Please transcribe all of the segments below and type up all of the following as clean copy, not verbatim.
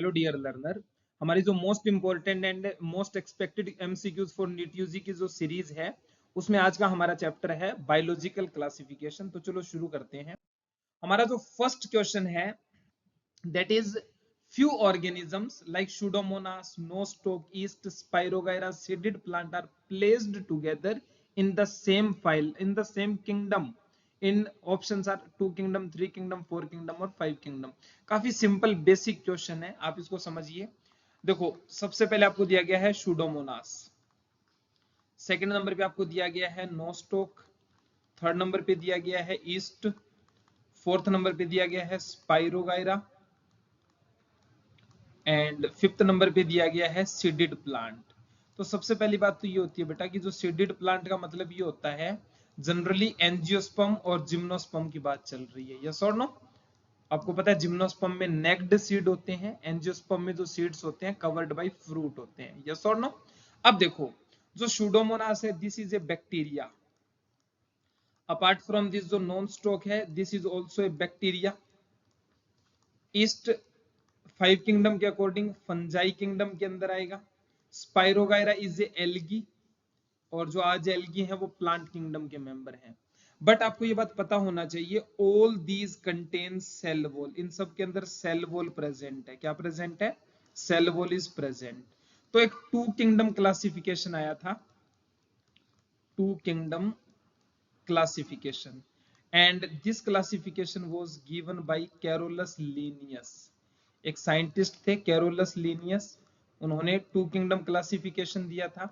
Hello dear learner, हमारी जो most important and most expected MCQs for NEET UG की जो सीरीज है उसमें आज का हमारा चैप्टर है बायोलॉजिकल क्लासिफिकेशन। तो चलो शुरू करते हैं। हमारा जो फर्स्ट क्वेश्चन है that is few organisms like Pseudomonas, Nostoc, yeast, Spirogyra, seeded plant are placed together in the same file, in the same kingdom. In options are 2 kingdom, 3 kingdom, 4 kingdom और 5 kingdom. काफी simple basic question है, आप इसको समझिए। देखो, सबसे पहले आपको दिया गया है Pseudomonas, सेकंड नंबर पे आपको दिया गया है Nostoc, थर्ड नंबर पे दिया गया है yeast, फोर्थ नंबर पे दिया गया है Spirogyra एंड फिफ्थ नंबर पे दिया गया है सीडेड प्लांट। तो सबसे पहली बात तो ये होती है बेटा कि जो सीडेड प्लांट का मतलब ये होता है जनरली एंजियोस्पर्म और जिम्नोस्पर्म की बात चल रही है। यस और नो? आपको पता है जिम्नोस्पर्म में नेक्ड सीड होते हैं, एंजियोस्पर्म में जो सीड्स होते हैं कवर्ड बाय फ्रूट होते हैं। यस और नो? अब देखो, जो Pseudomonas है this is a bacteria. Apart from this जो नॉन स्टॉक है this is also a bacteria. East 5 kingdom के अकॉर्डिंग फंजाई किंगडम के अंदर आएगा। स्पाइरोगायरा इज ए एल्गी, और जो आज एल्गी है वो प्लांट किंगडम के मेंबर हैं। बट आपको ये बात पता होना चाहिए all these contain cell wall, इन सब के अंदर सेल वॉल प्रेजेंट है। क्या प्रेजेंट है? Cell wall is present. तो एक 2 किंगडम क्लासिफिकेशन आया था, 2 kingdom classification, and this classification was given by Carolus Linnaeus। एक साइंटिस्ट थे कैरोलस लीनियस, उन्होंने 2 किंगडम क्लासिफिकेशन दिया था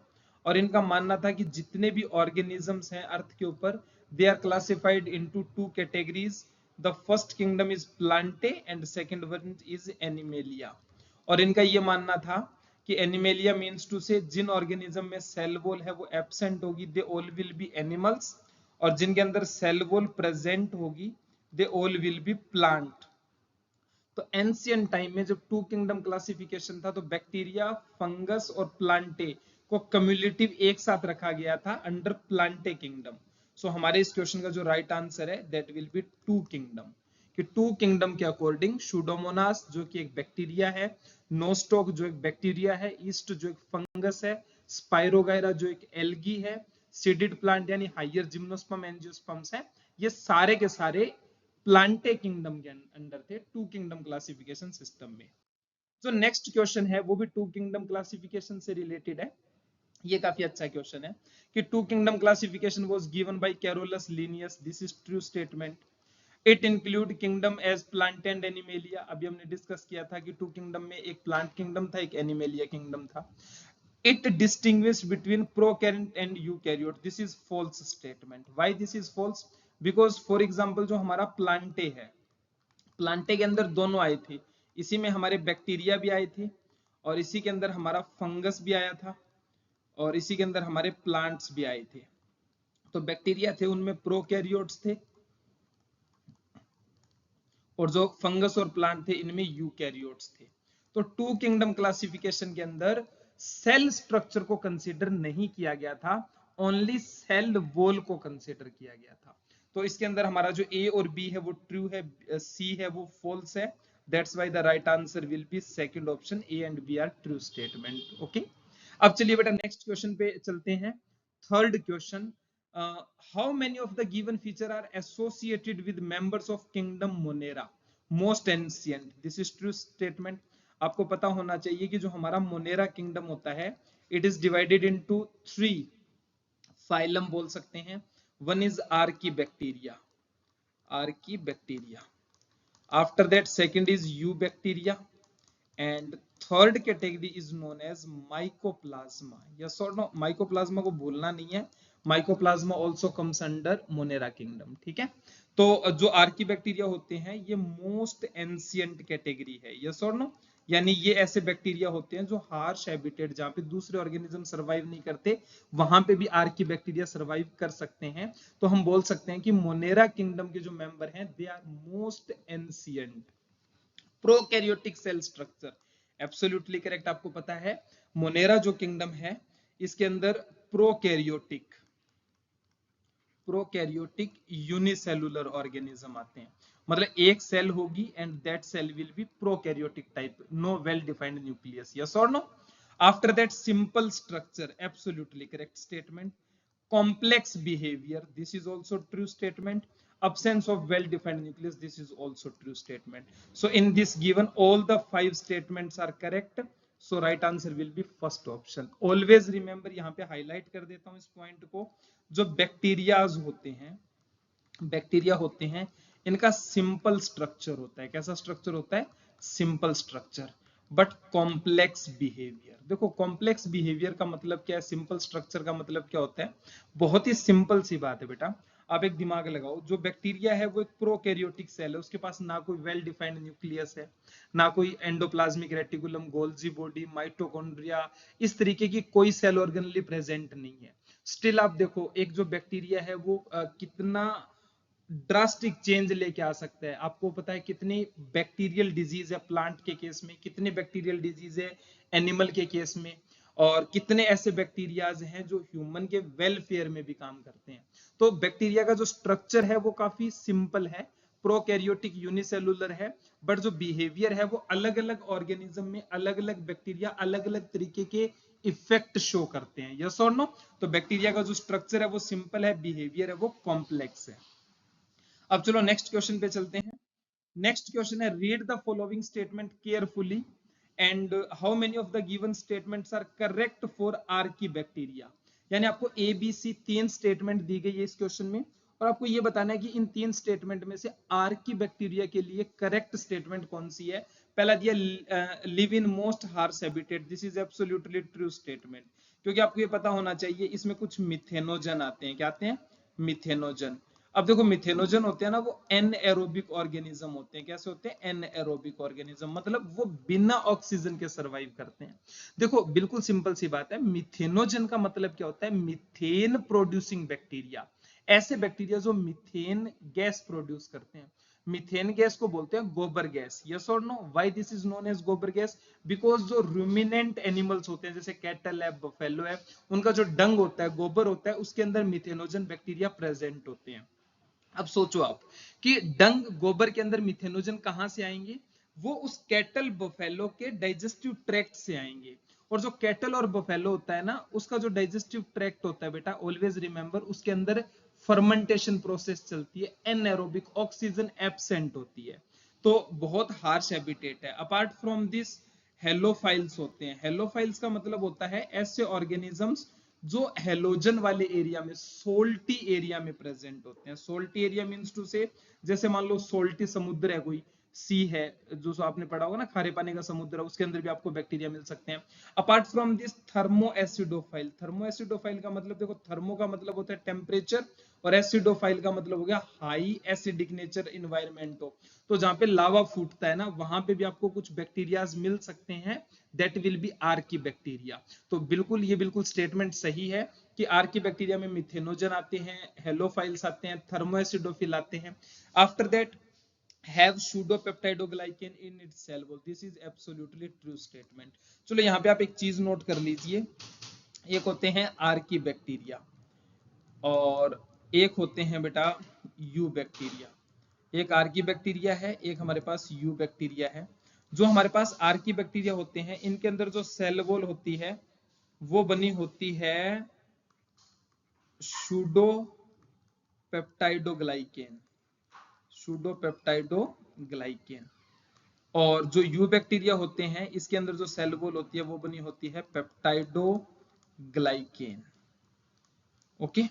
और इनका मानना था कि जितने भी ऑर्गेनिजम्स हैं अर्थ के ऊपर they are classified into 2 categories. The first kingdom is Plantae and second one is Animalia. और इनका ये मानना था कि एनिमेलिया मीन्स टू से जिन ऑर्गेनिज्म में सेल वॉल है वो एब्सेंट होगी they all will be animals, और जिनके अंदर सेल वॉल प्रेजेंट होगी they all will be plant. तो एंशियंट टाइम में जब 2 किंगडम क्लासिफिकेशन था तो बैक्टीरिया, फंगस और प्लांटे को कम्युलेटिव एक साथ रखा गया था अंडर प्लांटे किंगडम। सो हमारे इस क्वेश्चन का जो राइट आंसर है दैट विल बी 2 किंगडम। कि 2 किंगडम के अकॉर्डिंग Pseudomonas जो कि एक बैक्टीरिया है, नोस्टॉक जो एक बैक्टीरिया है, ईस्ट जो एक फंगस है, स्पाइरोगायरा जो एक एल्गी है, सीडेड प्लांट यानी हायर जिम्नोस्पर्म एंजियोस्पर्म्स है, ये सारे के सारे प्लांटे किंगडम के अंडर थे 2 किंगडम क्लासिफिकेशन सिस्टम में। जो नेक्स्ट क्वेश्चन है वो भी 2 किंगडम क्लासिफिकेशन से रिलेटेड है। ये काफी अच्छा क्वेश्चन है कि 2 kingdom classification was given by Carolus Linnaeus, this is true statement. It include kingdom as plant and Animalia. अभी हमने डिस्कस किया था कि 2 किंगडम में एक प्लांट किंगडम था, एक एनिमेलिया किंगडम था। It distinguished between prokaryote and eukaryote. This is false statement. Why this is false? Because for example जो हमारा प्लांटे है, प्लांटे के अंदर दोनों आए थे, इसी में हमारे बैक्टीरिया भी आए थे और इसी के अंदर हमारा फंगस भी आया था और इसी के अंदर हमारे प्लांट्स भी आए थे। तो बैक्टीरिया थे उनमें प्रोकैरियोट्स थे और जो फंगस और प्लांट थे इनमें यूकैरियोट्स थे। तो 2 किंगडम क्लासिफिकेशन के अंदर सेल स्ट्रक्चर को कंसीडर नहीं किया गया था, ओनली सेल वॉल को कंसीडर किया गया था। तो इसके अंदर हमारा जो ए और बी है वो ट्रू है, सी है वो फॉल्स है। That's why the right answer will be second option, A and B are true statement. Okay, अब चलिए बेटा नेक्स्ट क्वेश्चन पे चलते हैं। Third question, how many of the given feature are associated with members of kingdom Monera most ancient? This is true statement। आपको पता होना चाहिए कि जो हमारा मोनेरा किंगडम होता है it is divided into 3 phylum बोल सकते हैं। One is archaebacteria, archaebacteria. After that second is eubacteria and third category is known as mycoplasma. Yes और नो? माइकोप्लाज्मा को भूलना नहीं है, mycoplasma also comes under Monera kingdom. ठीक है, तो जो आर्की बैक्टीरिया होते हैं ये मोस्ट एंशियंट कैटेगरी है। यस और नो? यानी ये ऐसे बैक्टीरिया होते हैं जो हार्श हैबिटेट जहां पे दूसरे ऑर्गेनिज्म सर्वाइव नहीं करते वहां पे भी आर्की बैक्टीरिया सर्वाइव कर सकते हैं। तो हम बोल सकते हैं कि मोनेरा किंगडम के जो मेंबर हैं they are most ancient. Prokaryotic cell structure absolutely correct. आपको पता है मोनेरा जो किंगडम है इसके अंदर प्रोकैरियोटिक यूनिसेलुलर ऑर्गेनिज्म आते हैं। मतलब एक सेल होगी and that cell will be prokaryotic type, no well defined nucleus, yes और no. After that simple structure, absolutely correct statement. Complex behavior, this is also true statement. Absence of well defined nucleus, this is also true statement. So in this given all the 5 statements are correct, so right answer will be first option. Always remember, यहाँ पे highlight कर देता हूँ इस point को, जो bacterias होते हैं, बैक्टीरिया होते हैं, इनका सिंपल स्ट्रक्चर होता है। कैसा स्ट्रक्चर होता है? Simple structure, but complex behaviour. देखो कॉम्प्लेक्स बिहेवियर का मतलब क्या है, सिंपल स्ट्रक्चर का मतलब क्या होता है? बहुत ही सिंपल सी बात है बेटा, आप एक दिमाग लगाओ, जो बैक्टीरिया है वो एक प्रोकैरियोटिक सेल है, उसके पास ना कोई वेल डिफाइंड न्यूक्लियस है, ना कोई endoplasmic reticulum, Golgi body, mitochondria, इस तरीके की कोई सेल ऑर्गेनली प्रेजेंट नहीं है। स्टिल आप देखो एक जो बैक्टीरिया है वो कितना ड्रास्टिक चेंज लेके आ सकता है। आपको पता है कितनी बैक्टीरियल डिजीज है प्लांट के केस में, कितने बैक्टीरियल डिजीज है एनिमल के केस में, और कितने ऐसे बैक्टीरियाज हैं जो ह्यूमन के वेलफेयर में भी काम करते हैं। तो बैक्टीरिया का जो स्ट्रक्चर है वो काफी सिंपल है, प्रोकैरियोटिक यूनिसेलुलर है, बट जो बिहेवियर है वो अलग अलग ऑर्गेनिज्म में अलग अलग बैक्टीरिया अलग अलग तरीके के इफेक्ट शो करते हैं, यस और नो। तो बैक्टीरिया का जो स्ट्रक्चर है वो सिंपल है, बिहेवियर है वो कॉम्प्लेक्स है। अब चलो नेक्स्ट क्वेश्चन पे चलते हैं। नेक्स्ट क्वेश्चन है, read the following statement carefully and how many of the given statements are correct for archaebacteria. यानी आपको ए बी सी 3 स्टेटमेंट दी गई है इस क्वेश्चन में, और आपको ये बताना है कि इन 3 स्टेटमेंट में से आर्की बैक्टीरिया के लिए करेक्ट स्टेटमेंट कौन सी है। पहला दिया live in most harsh habitat, this is absolutely true statement, क्योंकि आपको ये पता होना चाहिए इसमें कुछ मिथेनोजन आते हैं। क्या आते हैं? मिथेनोजन। अब देखो मिथेनोजन होते हैं ना वो एनएरोबिक ऑर्गेनिज्म होते हैं। कैसे होते हैं? एनएरोबिक ऑर्गेनिज्म, मतलब वो बिना ऑक्सीजन के सरवाइव करते हैं। देखो बिल्कुल सिंपल सी बात है, मिथेनोजन का मतलब क्या होता है? मिथेन प्रोड्यूसिंग बैक्टीरिया, ऐसे बैक्टीरिया जो मिथेन गैस प्रोड्यूस करते हैं। मिथेन गैस को बोलते हैं गोबर गैस, यस और no. Why this is known as gobar gas? Because जो रूमिनेंट एनिमल्स होते हैं जैसे कैटल है, बफेलो है, उनका जो डंग होता है, गोबर होता है, उसके अंदर मिथेनोजन बैक्टीरिया प्रेजेंट होते हैं। अब सोचो आप कि डंग गोबर के अंदर मिथेनोजन कहां से आएंगे? वो उस कैटल बफेलो के डाइजेस्टिव ट्रैक्ट से आएंगे। और जो कैटल और बफेलो होता है ना, उसका जो डाइजेस्टिव ट्रैक्ट होता है बेटा, ऑलवेज रिमेंबर, उसके अंदर फर्मेंटेशन प्रोसेस चलती है, एनएरोबिक, ऑक्सीजन एब्सेंट होती है, तो बहुत हार्श हैबिटेट है। अपार्ट फ्रॉम दिस हेलोफाइल्स होते हैं। हेलोफाइल्स का मतलब होता है ऐसे ऑर्गेनिजम्स जो हेलोजन वाले एरिया में, सोल्टी एरिया में प्रेजेंट होते हैं। सोल्टी एरिया मींस टू से, जैसे मान लो सोल्टी समुद्र है, कोई सी है, जो आपने पढ़ा होगा ना, खारे पानी का समुद्र है, उसके अंदर भी आपको बैक्टीरिया मिल सकते हैं। Apart from this thermo acidophile, thermo acidophile का मतलब देखो, थर्मो का मतलब होता है टेम्परेचर, और एसिडोफाइल का मतलब हो गया हाई एसिडिक नेचर इन्वायरमेंट हो, तो जहां पे लावा फूटता है ना, वहां पे भी आपको कुछ बैक्टीरियाज मिल सकते हैं, that will B Archie bacteria. तो बिल्कुल ये बिल्कुल स्टेटमेंट सही है कि आर्की बैक्टीरिया में मिथेनोजन आते हैं, हेलोफाइल्स आते हैं, थर्मोएसिडोफिल आते हैं। After that have pseudopeptidoglycan in its cell wall, this is absolutely true statement। चलो यहाँ पे आप एक चीज नोट कर लीजिए, एक होते हैं आर्की बैक्टीरिया और एक होते हैं बेटा यू बैक्टीरिया। एक आर्की बैक्टीरिया है, एक हमारे पास यू बैक्टीरिया है। जो हमारे पास आर्की बैक्टीरिया होते हैं, इनके अंदर जो सेल वॉल होती है वो बनी होती है सूडो पेप्टाइडोग्लाइकेन, सूडोपेप्टाइडोग्लाइकेन। और जो यू बैक्टीरिया होते हैं, इसके अंदर जो सेल वॉल होती है वो बनी होती है पेप्टाइडोग्लाइकेन। ओके,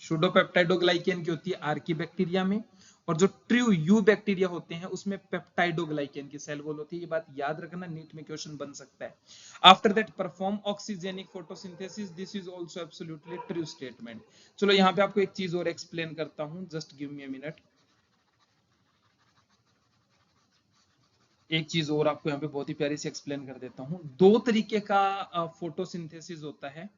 सूडोपेप्टाइडोग्लाइकेन की होती है आर्की बैक्टीरिया में, और जो ट्रू यू बैक्टीरिया होते हैं उसमें पेप्टाइडोग्लाइकेन की सेल वॉल होती है। ये बात याद रखना, नीट में क्वेश्चन बन सकता है। After that perform oxygenic photosynthesis, this is also absolutely true statement. चलो यहाँ पे आपको एक चीज और एक्सप्लेन करता हूं, just give me a minute. एक चीज और आपको यहाँ पे बहुत ही प्यारी से एक्सप्लेन कर देता हूँ। दो तरीके का फोटोसिंथेसिस होता है,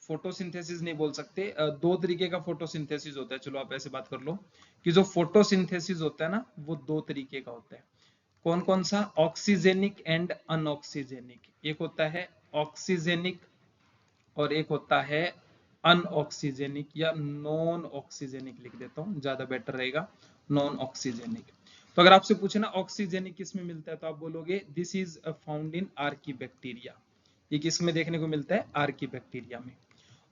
फोटोसिंथेसिस नहीं बोल सकते, दो तरीके का फोटोसिंथेसिस होता है। चलो आप ऐसे बात कर लो कि जो फोटोसिंथेसिस होता है ना, वो दो तरीके का होता है। कौन कौन सा? Oxygenic and anoxygenic. एक होता है ऑक्सीजेनिक और एक होता है अनऑक्सीजेनिक, या नॉन ऑक्सीजेनिक लिख देता हूँ, ज्यादा बेटर रहेगा, नॉन ऑक्सीजेनिक। तो अगर आपसे पूछे ना ऑक्सीजेनिक किस में मिलता है तो आप बोलोगे this is found in archaebacteria. ये किस में देखने को मिलता है? आर्कीबैक्टीरिया में।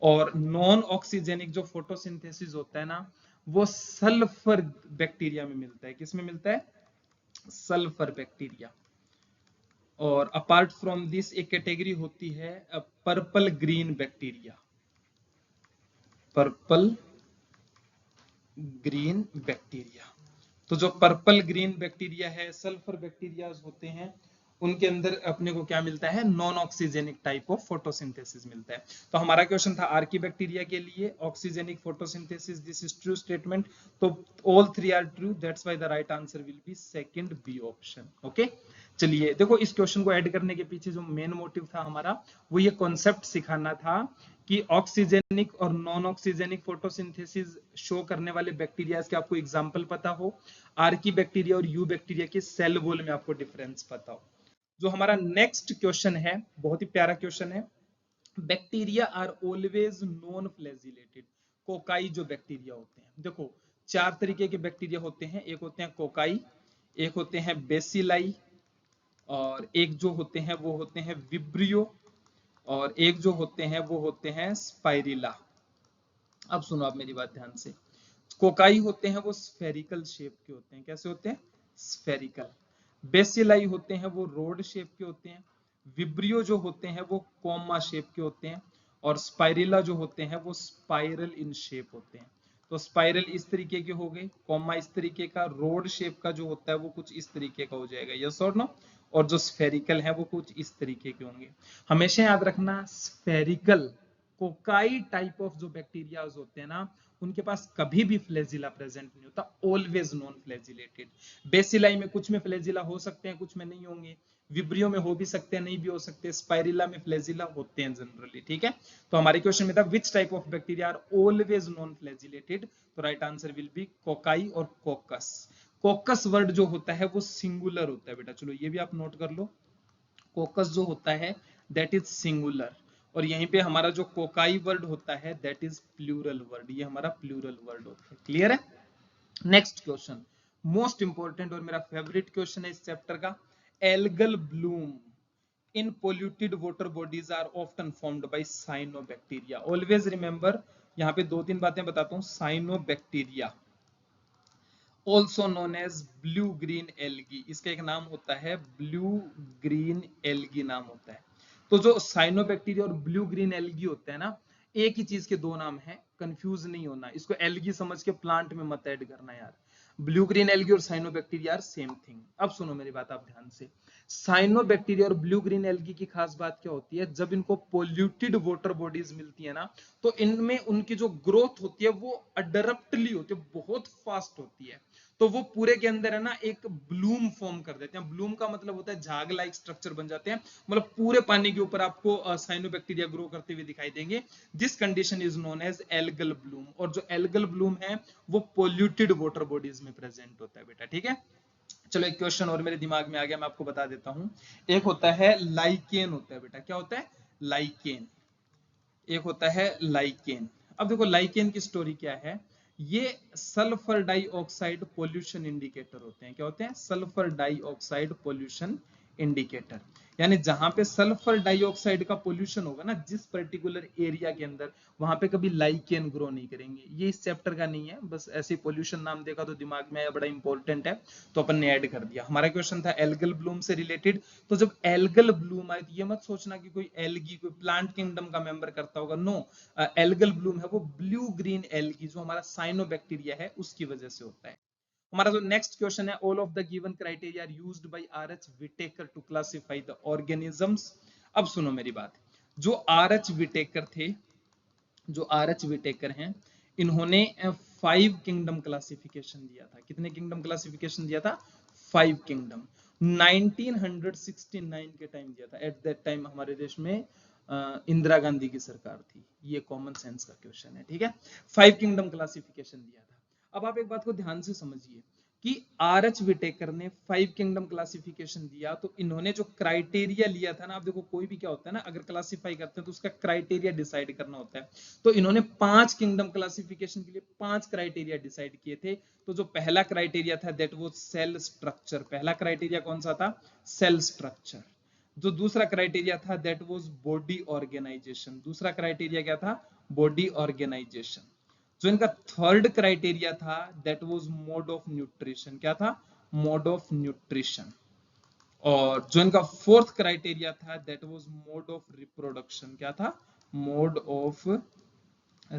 और नॉन ऑक्सीजेनिक जो फोटोसिंथेसिस होता है ना वो सल्फर बैक्टीरिया में मिलता है। किस में मिलता है? Sulphur bacteria. और अपार्ट फ्रॉम दिस एक कैटेगरी होती है purple green bacteria. Purple green bacteria. तो जो पर्पल ग्रीन बैक्टीरिया है, सल्फर बैक्टीरिया होते हैं, उनके अंदर अपने को क्या मिलता है? Non oxygenic type of photosynthesis मिलता है। तो हमारा क्वेश्चन था आर्की बैक्टीरिया के लिए oxygenic photosynthesis, this is true statement. तो all three are true, that's why the right answer will be second B option. Okay, चलिए देखो इस क्वेश्चन को ऐड करने के पीछे जो मेन मोटिव था हमारा वो ये कॉन्सेप्ट सिखाना था कि ऑक्सीजेनिक और नॉन ऑक्सीजेनिक फोटोसिंथेसिस शो करने वाले बैक्टीरिया के आपको एग्जांपल पता हो, आर्की बैक्टीरिया और यू बैक्टीरिया के सेल वॉल में आपको डिफरेंस पता हो। जो हमारा नेक्स्ट क्वेश्चन है बहुत ही प्यारा क्वेश्चन है, bacteria are always non flagellated. Cocci जो बैक्टीरिया होते हैं, देखो चार तरीके के बैक्टीरिया होते हैं, एक होते हैं कोकाई, एक होते हैं बेसिलाई, और एक जो होते हैं वो होते हैं विब्रियो, और एक जो होते हैं वो होते हैं स्पाइरिला। अब सुनो आप मेरी बात ध्यान से। कोकाई होते हैं वो स्फेरिकल शेप के होते हैं। कैसे होते हैं? स्फेरिकल। बेसिलाई होते हैं वो रोड शेप के होते हैं। विब्रियो जो होते हैं वो कोमा शेप के होते हैं। और स्पाइरिला जो होते हैं वो स्पाइरल इन शेप होते हैं। तो स्पाइरल इस तरीके के हो गए, कोमा इस तरीके का, रोड शेप का जो होता है वो कुछ इस तरीके का हो जाएगा, यस और नो। और जो स्फेरिकल है वो कुछ इस तरीके के होंगे। हमेशा याद रखना स्फेरिकल कोकाई टाइप ऑफ जो बैक्टीरिया होते हैं ना उनके पास कभी भी फ्लैजिला प्रेजेंट नहीं होता, ऑलवेज नॉन फ्लैजिलेटेड। बेसिलाई में कुछ में फ्लैजिला हो सकते हैं, कुछ में नहीं होंगे। विब्रियो में हो भी सकते हैं, नहीं भी हो सकते। स्पाइरिला में फ्लैजिला होते हैं जनरली, ठीक है। तो हमारे क्वेश्चन में था which type of bacteria are always non flagellated, तो right answer will be cocci और कोकस। कोकस वर्ड जो होता है वो सिंगुलर होता है बेटा, चलो ये भी आप नोट कर लो। कोकस जो होता है दैट इज सिंगुलर, और यहीं पे हमारा जो कोकाई वर्ड होता है दैट इज प्लूरल वर्ड, ये हमारा प्लूरल वर्ड होता है। क्लियर है? नेक्स्ट क्वेश्चन मोस्ट इंपॉर्टेंट और मेरा फेवरेट क्वेश्चन है इस चैप्टर का। Algal bloom in polluted water bodies are often formed by cyanobacteria. Always remember, यहाँ पे दो तीन बातें बताता हूँ। Cyanobacteria also known as blue green algae, इसका एक नाम होता है ब्लू ग्रीन एल्गी नाम होता है। तो जो साइनोबैक्टीरिया और ब्लू ग्रीन एल्गी होता है ना, एक ही चीज के दो नाम है, कंफ्यूज नहीं होना। इसको एल्गी समझ के प्लांट में मत ऐड करना यार। ब्लू ग्रीन एल्गी और साइनोबैक्टीरिया आर सेम थिंग। अब सुनो मेरी बात आप ध्यान से। साइनोबैक्टीरिया और ब्लू ग्रीन एल्गी की खास बात क्या होती है, जब इनको पोल्यूटेड वाटर बॉडीज मिलती है ना तो इनमें उनकी जो ग्रोथ होती है वो अडरप्टली होती है, बहुत फास्ट होती है। तो वो पूरे के अंदर है ना एक ब्लूम फॉर्म कर देते हैं। ब्लूम का मतलब होता है झाग लाइक स्ट्रक्चर बन जाते हैं, मतलब पूरे पानी के ऊपर आपको साइनोबैक्टीरिया ग्रो करते हुए दिखाई देंगे। This condition is known as algal bloom, और जो एल्गल ब्लूम है वो पोल्यूटेड वाटर बॉडीज में प्रेजेंट होता है बेटा, ठीक है। चलो एक क्वेश्चन और मेरे दिमाग में आ गया, मैं आपको बता देता हूं। एक होता है लाइकेन होता है बेटा, क्या होता है? लाइकेन। एक होता है लाइकेन। अब देखो लाइकेन की स्टोरी क्या है, ये सल्फर डाइऑक्साइड पोल्यूशन इंडिकेटर होते हैं। क्या होते हैं? Sulphur dioxide pollution indicator. यानी जहां पे सल्फर डाइऑक्साइड का पोल्यूशन होगा ना जिस पर्टिकुलर एरिया के अंदर, वहां पे कभी लाइकेन ग्रो नहीं करेंगे। ये इस चैप्टर का नहीं है, बस ऐसे पोल्यूशन नाम देखा तो दिमाग में आया, बड़ा इंपॉर्टेंट है तो अपन ने ऐड कर दिया। हमारा क्वेश्चन था एल्गल ब्लूम से रिलेटेड। तो जब एल्गल ब्लूम आए तो ये मत सोचना कि कोई एल्गी कोई प्लांट किंगडम का मेंबर करता होगा, नो। एल्गल ब्लूम है वो ब्लू ग्रीन एल्गी जो हमारा साइनोबैक्टीरिया है उसकी वजह से होता है। हमारा जो नेक्स्ट क्वेश्चन है, all of the given criteria are used by RH Whittaker to classify the organisms. अब सुनो मेरी बात, जो आरएच विटेकर थे, जो आरएच विटेकर हैं, इन्होंने 5 किंगडम क्लासिफिकेशन दिया था। कितने किंगडम क्लासिफिकेशन दिया था? 5 किंगडम। 1969 के टाइम दिया था। एट दैट टाइम हमारे देश में इंदिरा गांधी की सरकार थी। ये कॉमन सेंस का क्वेश्चन है, ठीक है। 5 किंगडम क्लासिफिकेशन दिया था। अब आप एक बात को ध्यान से समझिए, कि आर.एच. विटेकर ने 5 किंगडम क्लासिफिकेशन दिया, तो इन्होंने जो क्राइटेरिया लिया था ना, आप देखो कोई भी क्या होता है ना, अगर क्लासिफाई करते हैं तो उसका क्राइटेरिया डिसाइड करना होता है। तो इन्होंने 5 किंगडम क्लासिफिकेशन के लिए 5 क्राइटेरिया डिसाइड किए थे। तो जो पहला क्राइटेरिया था दैट वाज सेल स्ट्रक्चर। पहला क्राइटेरिया कौन सा था? Cell structure. जो दूसरा क्राइटेरिया था दैट वाज बॉडी ऑर्गेनाइजेशन। दूसरा क्राइटेरिया क्या था? Body organisation. जो इनका थर्ड क्राइटेरिया था that was mode of nutrition. क्या था? Mode of nutrition. और जो इनका फोर्थ क्राइटेरिया था that was mode of reproduction. क्या था? Mode of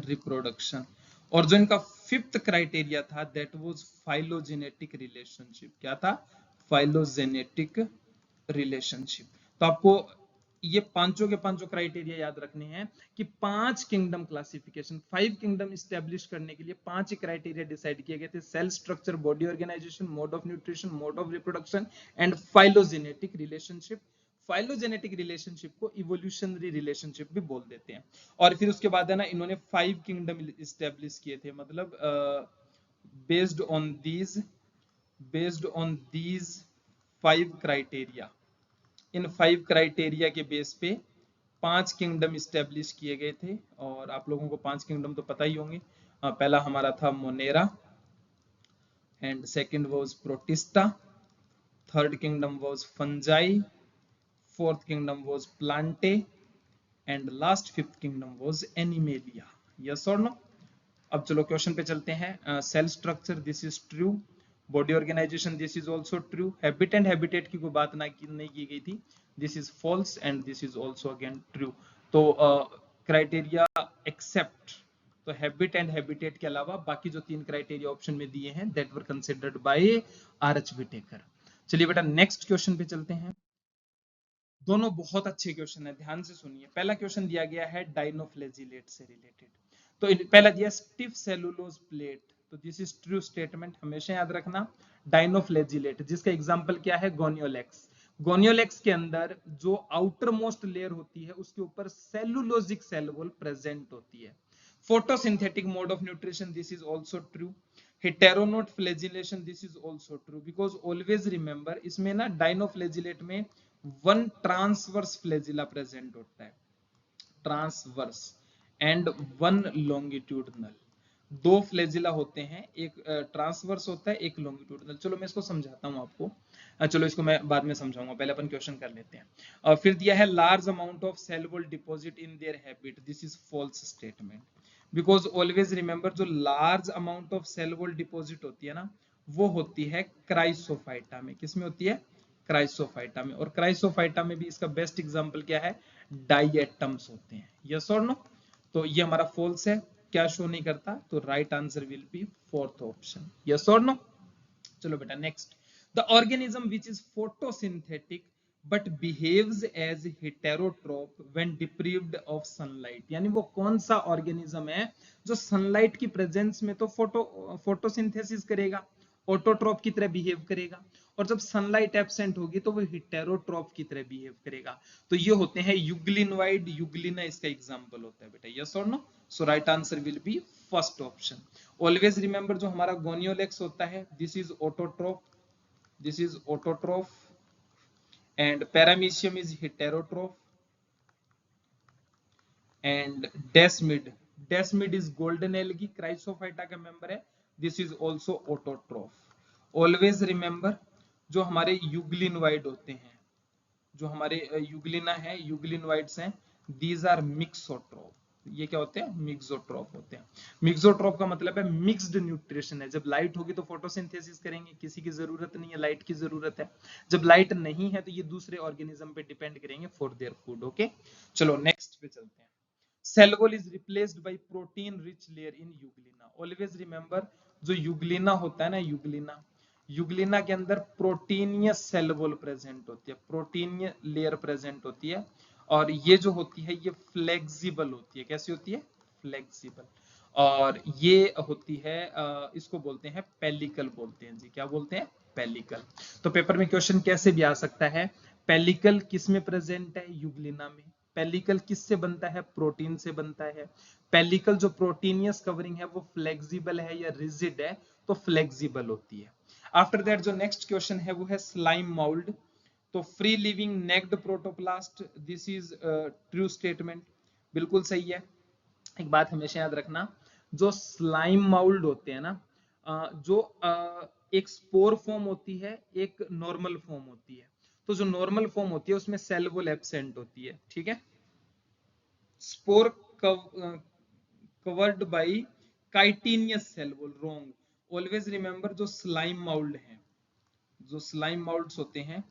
reproduction. और जो इनका फिफ्थ क्राइटेरिया था दैट वाज फाइलोजेनेटिक रिलेशनशिप। क्या था? Phylogenetic relationship. तो आपको ये पांचों के पांचों क्राइटेरिया याद रखने हैं कि 5 किंगडम क्लासिफिकेशन, 5 किंगडम स्टैब्लिश करने के लिए 5 ही क्राइटेरिया डिसाइड किए गए थे: cell structure, body organisation, mode of nutrition, mode of reproduction and phylogenetic relationship. Phylogenetic relationship को इवोल्यूशनरी रिलेशनशिप भी बोल देते हैं। और फिर उसके बाद है ना, इन्होंने 5 किंगडम स्टैब्लिश किए थे, मतलब based on these 5 criteria. In 5 criteria के बेस पे 5 किंगडम स्टैब्लिश किए गए थे। और आप लोगों को 5 किंगडम तो पता ही होंगे। पहला हमारा था Monera, and second was Protista, third kingdom was Fungi, fourth kingdom was Plantae, and last fifth kingdom was Animalia. Yes और नो? अब चलो क्वेश्चन पे चलते हैं। Cell structure, this is true. Body organisation, this is also true. Habit and habitat की कोई बात नहीं की गई थी, this is false, and this is also again true. तो क्राइटेरिया एक्सेप्ट, तो हैबिट एंड हैबिटेट के अलावा बाकी जो 3 क्राइटेरिया ऑप्शन में दिए हैं that were considered by R H. Whittaker. चलिए बेटा नेक्स्ट क्वेश्चन पे चलते हैं। दोनों बहुत अच्छे क्वेश्चन है, ध्यान से सुनिए। पहला क्वेश्चन दिया गया है डाइनोफ्लेजिलेट से रिलेटेड। तो पहला दिया स्टिफ सेलुलोज प्लेट, तो दिस इज ट्रू स्टेटमेंट, हमेशा याद रखना। डाइनोफ्लेजिलेट, जिसका एग्जांपल क्या है? गोनियोलेक्स। गोनियोलेक्स के अंदर जो आउटर मोस्ट लेयर होती है उसके ऊपर सेलुलोजिक सेल वॉल प्रेजेंट होती है। Photosynthetic mode of nutrition, this is also true. Heterokont flagellation, this is also true. Because always remember, इसमें ना डाइनोफ्लेजिलेट में 1 ट्रांसवर्स फ्लेजिला प्रेजेंट होता है, ट्रांसवर्स, एंड 1 लॉन्गिट्यूडनल। 2 फ्लेजिला होते हैं, एक ट्रांसवर्स होता है, एक लॉन्गिट्यूडनल। चलो मैं इसको समझाता हूं आपको। चलो इसको मैं बाद में समझाऊंगा, पहले अपन क्वेश्चन कर लेते हैं। फिर दिया है large amount of cell wall deposit in their habit, this is false statement. Because always remember, जो large amount of cell wall deposit होती है ना, वो होती है क्राइसोफाइटा में। किसमें होती है? क्राइसोफाइटा में। और क्राइसोफाइटा में भी इसका बेस्ट एग्जांपल क्या है? डाइएटम्स होते हैं। यस और नो? तो ये हमारा फॉल्स है, क्या शो नहीं करता, तो right answer will be fourth option. Yes और नो? चलो बेटा next. The organism which is photosynthetic but behaves as heterotroph when deprived of sunlight. यानी वो कौन सा ऑर्गेनिज्म है जो सनलाइट की प्रेजेंस में तो फोटोसिंथेसिस करेगा, ऑटोट्रोप की तरह बिहेव करेगा, और जब सनलाइट एब्सेंट होगी तो वो हेटेरोट्रोप की तरह बिहेव करेगा। तो ये होते हैं यूग्लिनवाइड, यूग्लिना इसका एग्जांपल होता है बेटा। यस और no? So right answer will be first option. Always remember, जो हमारा गोनियोलेक्स होता है this is autotroph, this is autotroph, and paramecium is heterotroph, and desmid is golden algae, chrysophyta का member है, this is also autotroph। always remember, जो हमारे यूग्लिनवाइड होते हैं, जो हमारे यूग्लिना है, यूग्लिनवाइड्स हैं, these are mixotrophs। ये क्या होते हैं? मिक्सोट्रॉफ होते हैं। मिक्सोट्रॉफ का मतलब है मिक्स्ड न्यूट्रिशन है। जब लाइट होगी तो फोटोसिंथेसिस करेंगे, किसी की जरूरत नहीं है, लाइट की जरूरत है। जब लाइट नहीं है तो ये दूसरे ऑर्गेनिज्म पे डिपेंड करेंगे फॉर देयर फूड। ओके, चलो नेक्स्ट पे चलते हैं। Cell wall is replaced by protein rich layer in Euglena. Always remember, जो यूग्लिना होता है ना, यूग्लिना के अंदर प्रोटीनियस सेल वॉल प्रेजेंट होती है, प्रोटीनियस लेयर प्रेजेंट होती है। और ये जो होती है ये फ्लेक्सिबल होती है। कैसी होती है? फ्लेक्सिबल। और ये होती है इसको बोलते हैं पेलिकल बोलते हैं जी। क्या बोलते हैं? पेलिकल। तो पेपर में क्वेश्चन कैसे भी आ सकता है, पेलिकल किस में प्रेजेंट है? यूग्लिना में। पेलिकल किससे बनता है? प्रोटीन से बनता है। पेलिकल जो प्रोटीनियस कवरिंग है वो फ्लेक्सिबल है या रिजिड है? तो फ्लेक्सिबल होती है। आफ्टर दैट जो नेक्स्ट क्वेश्चन है वो है स्लाइम माउल्ड। तो free living naked protoplast, this is true statement, बिल्कुल सही है। एक बात हमेशा याद रखना, जो स्लाइम माउल्ड होते हैं ना, जो एक स्पोर फॉर्म होती है, एक नॉर्मल फॉर्म होती है। तो जो नॉर्मल फॉर्म होती है उसमें सेल वॉल एब्सेंट होती है, ठीक है। Spore covered by chitinous cell wall, wrong. Always remember जो स्लाइम माउल्ड है, जो स्लाइम माउल्ड्स होते हैं,